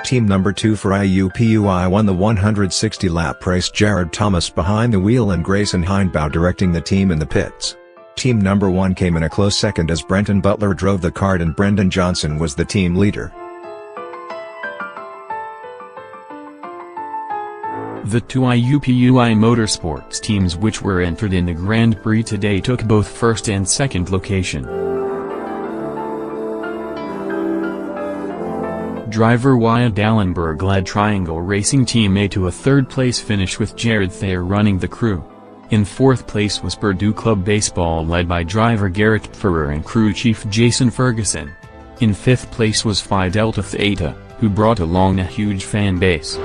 Team number 2 for IUPUI won the 160-lap race. Jared Thomas behind the wheel and Grayson Hindbaugh directing the team in the pits. Team number 1 came in a close second as Brenton Butler drove the kart and Brendan Johnson was the team leader. The two IUPUI Motorsports teams which were entered in the Grand Prix today took both first and second location. Driver Wyatt Dallenberg led Triangle Racing Team A to a third-place finish with Jared Thayer running the crew. In fourth place was Purdue Club Baseball led by driver Garrett Pferrer and crew chief Jason Ferguson. In fifth place was Phi Delta Theta, who brought along a huge fan base.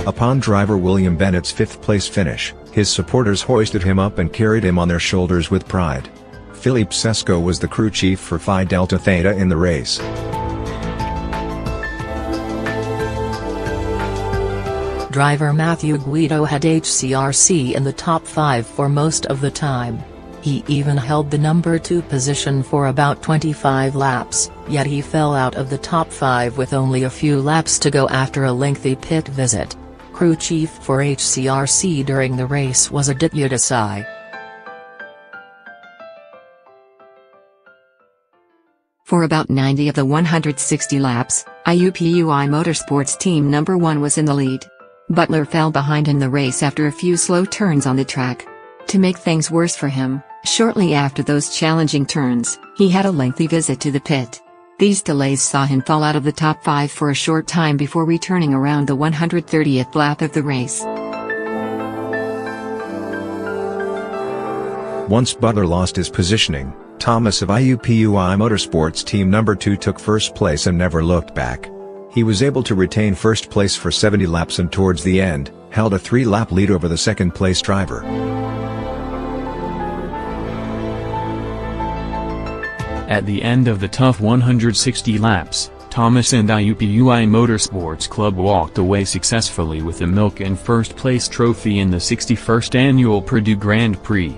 Upon driver William Bennett's fifth-place finish, his supporters hoisted him up and carried him on their shoulders with pride. Philippe Sesko was the crew chief for Phi Delta Theta in the race. Driver Matthew Guido had HCRC in the top 5 for most of the time. He even held the number 2 position for about 25 laps, yet he fell out of the top 5 with only a few laps to go after a lengthy pit visit. Crew chief for HCRC during the race was Aditya Desai. For about 90 of the 160 laps, IUPUI Motorsports Team number 1 was in the lead. Butler fell behind in the race after a few slow turns on the track. To make things worse for him, shortly after those challenging turns, he had a lengthy visit to the pit. These delays saw him fall out of the top 5 for a short time before returning around the 130th lap of the race. Once Butler lost his positioning, Thomas of IUPUI Motorsports Team number 2 took first place and never looked back. He was able to retain first place for 70 laps and towards the end, held a 3-lap lead over the second-place driver. At the end of the tough 160 laps, Thomas and IUPUI Motorsports Club walked away successfully with the milk and first-place trophy in the 61st Annual Purdue Grand Prix.